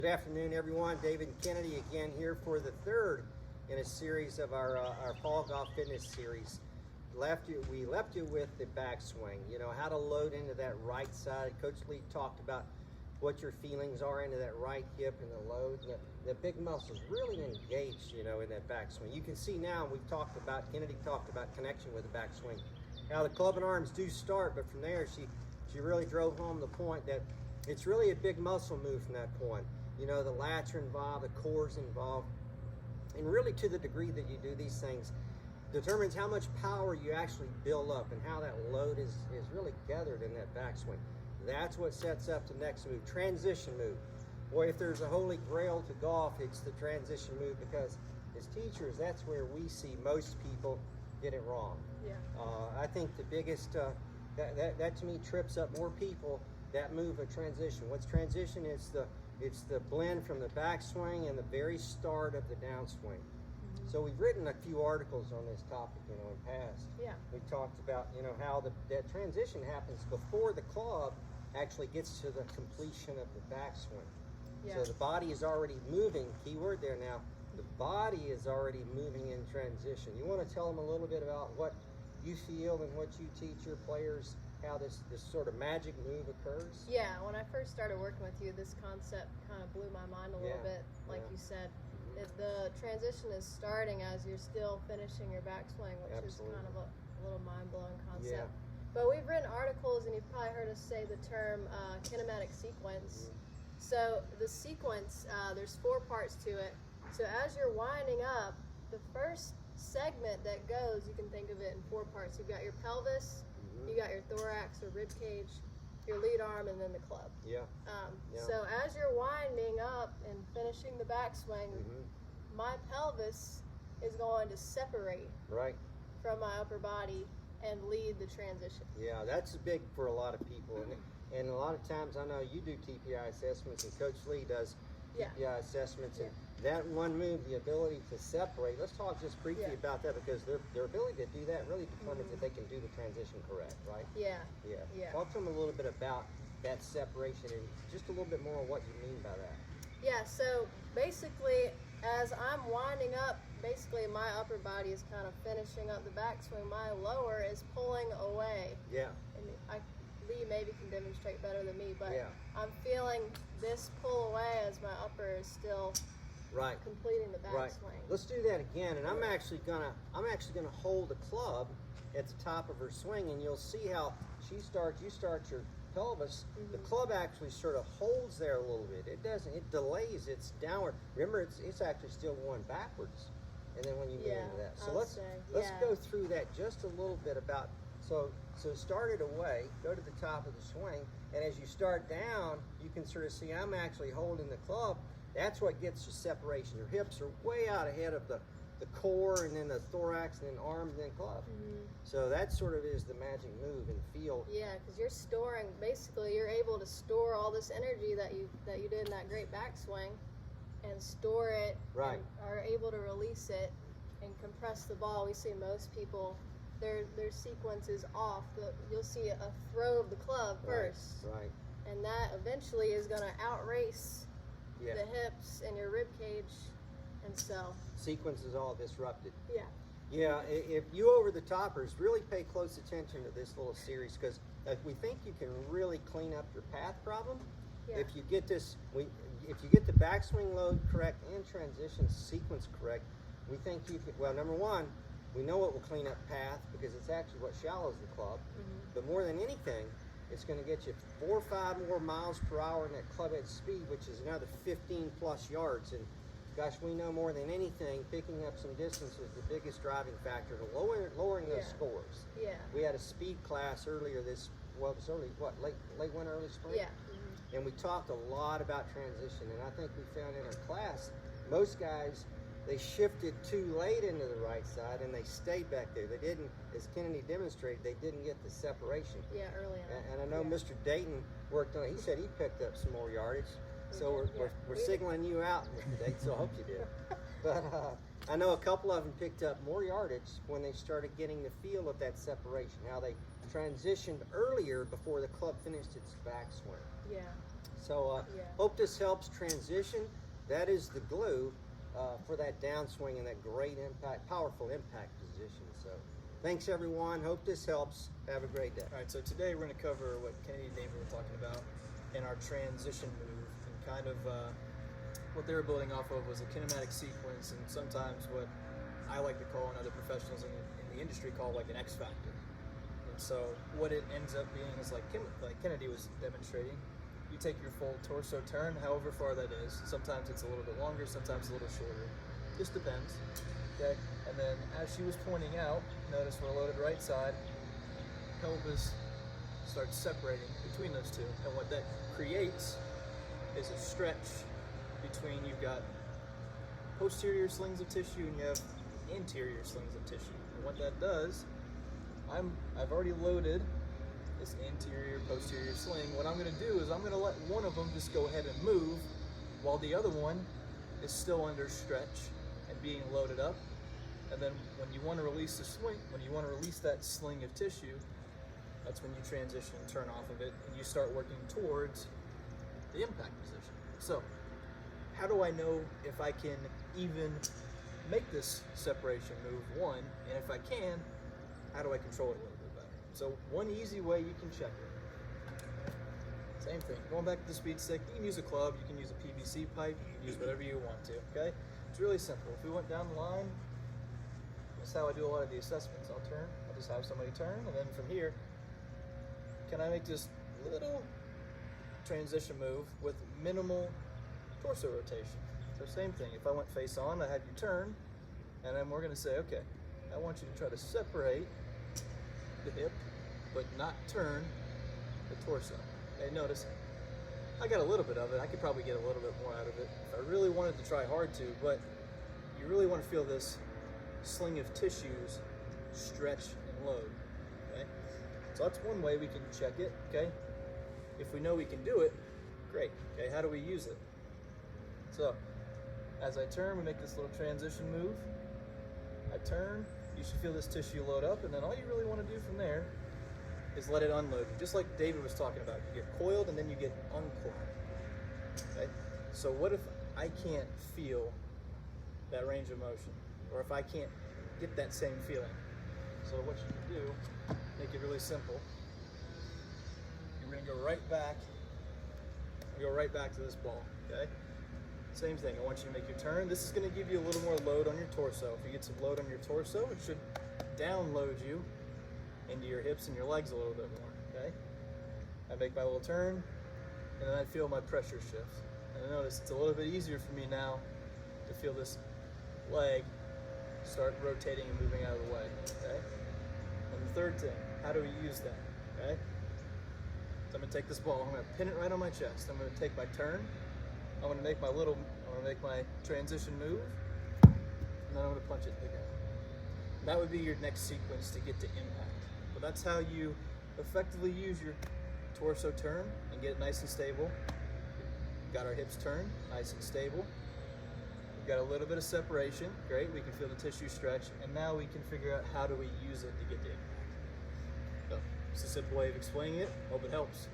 Good afternoon, everyone. David and Kennedy again here for the third in a series of our Fall Golf Fitness series. We left you with the backswing, how to load into that right side. Coach Lee talked about what your feelings are into that right hip and the load. The big muscles really engaged, in that backswing. You can see now, Kennedy talked about connection with the backswing. Now the club and arms do start, but from there she really drove home the point that it's really a big muscle move from that point. The lats are involved, the core's involved, and really to the degree that you do these things determines how much power you actually build up and how that load is really gathered in that backswing. That's what sets up the next move, transition move. Boy, if there's a holy grail to golf, it's the transition move, because as teachers, that's where we see most people get it wrong. Yeah. I think the biggest, that to me trips up more people, that move of transition. What's transition? It's the blend from the backswing and the very start of the downswing. Mm-hmm. So we've written a few articles on this topic, in past. Yeah. We talked about, how that transition happens before the club actually gets to the completion of the backswing. Yeah. So the body is already moving, key word there now, the body is already moving in transition. You want to tell them a little bit about what you feel and what you teach your players, how this sort of magic move occurs? Yeah, when I first started working with you, this concept kind of blew my mind a little bit, like you said. The transition is starting as you're still finishing your backswing, which Absolutely. is kind of a little mind-blowing concept. Yeah. But we've written articles, and you've probably heard us say the term kinematic sequence. So the sequence, there's 4 parts to it. So as you're winding up, the first segment that goes, you can think of it in 4 parts. You've got your pelvis, you got your thorax or rib cage, your lead arm, and then the club. Yeah. So as you're winding up and finishing the backswing, my pelvis is going to separate Right. from my upper body and lead the transition. Yeah, that's big for a lot of people. And a lot of times, I know you do TPI assessments, and Coach Lee does TPI assessments, and that one move, the ability to separate, let's talk just briefly about that, because their ability to do that really determines if they can do the transition correct, right? Yeah. Talk to them a little bit about that separation and just a little bit more on what you mean by that. Yeah, so basically, as I'm winding up, basically my upper body is kind of finishing up the backswing. My lower is pulling away. Yeah. And Lee maybe can demonstrate better than me, but Yeah. I'm feeling this pull away as my upper is still completing the backswing. Right. Let's do that again, and I'm actually gonna hold the club at the top of her swing, and you'll see how you start your pelvis. The club actually sort of holds there a little bit. It doesn't. It delays its downward. Remember, it's actually still going backwards, and then when you move into that. So let's go through that just a little bit about. So start it away. Go to the top of the swing, and as you start down, you can sort of see I'm actually holding the club. That's what gets you separation. Your hips are way out ahead of the core, and then the thorax, and then arms, and then club. So that sort of is the magic move and feel. Yeah, because you're storing, basically you're able to store all this energy that you did in that great backswing, and store it, Right. and are able to release it and compress the ball. We see most people, their sequence is off. You'll see a throw of the club first, Right. and that eventually is going to outrace Yeah. the hips and your rib cage, and so Sequence is all disrupted. yeah. Yeah, if you over the toppers really pay close attention to this little series, because we think you can really clean up your path problem. Yeah. If you get if you get the backswing load correct and transition sequence correct, we think you can. Well, number one, we know it will clean up path because it's actually what shallows the club. But more than anything, it's going to get you 4 or 5 more miles per hour in that club head speed, which is another 15 plus yards. And gosh, we know more than anything, picking up some distance is the biggest driving factor to lowering those scores. Yeah. We had a speed class earlier it was early, late winter, early spring? Yeah. And we talked a lot about transition, and I think we found in our class, most guys, they shifted too late into the right side, and they stayed back there. They didn't, as Kennedy demonstrated, they didn't get the separation. Yeah, early on. And I know Mr. Dayton worked on it. He said he picked up some more yardage. So we're signaling you out, Mr. Dayton, so I hope you did. But I know a couple of them picked up more yardage when they started getting the feel of that separation, how they transitioned earlier before the club finished its backswing. Yeah. So Yeah. hope this helps transition. That is the glue for that downswing and that great impact, powerful impact position. So thanks everyone. Hope this helps. Have a great day. All right, so today we're going to cover what Kennedy and David were talking about in our transition move, and kind of what they were building off of was a kinematic sequence, and sometimes what I like to call, and other professionals in the industry call, like an X factor. And so what it ends up being is like Kennedy was demonstrating. You take your full torso turn, however far that is. Sometimes it's a little bit longer, sometimes a little shorter. Just depends. Okay, and then as she was pointing out, notice we're loaded right side. Pelvis starts separating between those two, and what that creates is a stretch between, you've got posterior slings of tissue and you have anterior slings of tissue. And what that does, I've already loaded this anterior posterior sling. What I'm going to do is I'm going to let one of them just go ahead and move while the other one is still under stretch and being loaded up. And then when you want to release the swing, when you want to release that sling of tissue, that's when you transition and turn off of it and you start working towards the impact position. So how do I know if I can even make this separation move, one, and if I can, how do I control it a little bit better? So one easy way you can check it. Same thing, going back to the speed stick, you can use a club, you can use a PVC pipe, you can use whatever you want to, okay? It's really simple. If we went down the line, that's how I do a lot of the assessments. I'll just have somebody turn, and then from here, can I make this little transition move with minimal torso rotation? So same thing, if I went face on, I had you turn, and then we're gonna say, okay, I want you to try to separate the hip, but not turn the torso. Okay, notice, I got a little bit of it. I could probably get a little bit more out of it if I really wanted to try hard to, but you really wanna feel this sling of tissues stretch and load, okay? So that's one way we can check it, okay? If we know we can do it, great, okay? How do we use it? So, as I turn, we make this little transition move. I turn, you should feel this tissue load up, and then all you really want to do from there is let it unload. Just like David was talking about, you get coiled and then you get uncoiled, okay? So what if I can't feel that range of motion? Or if I can't get that same feeling? So what you can do, make it really simple. You're gonna go right back, to this ball, okay? Same thing, I want you to make your turn. This is gonna give you a little more load on your torso. If you get some load on your torso, it should download you into your hips and your legs a little bit more, okay? I make my little turn, and then I feel my pressure shift. And I notice it's a little bit easier for me now to feel this leg start rotating and moving out of the way, okay? And the third thing, how do we use that, okay? So I'm gonna take this ball, I'm gonna pin it right on my chest. I'm gonna take my turn, I'm gonna make my transition move, and then I'm gonna punch it to the ground. That would be your next sequence to get to impact. But that's how you effectively use your torso turn and get it nice and stable. We've got our hips turned, nice and stable. We've got a little bit of separation, great, we can feel the tissue stretch, and now we can figure out how do we use it to get to impact. So, it's a simple way of explaining it, hope it helps.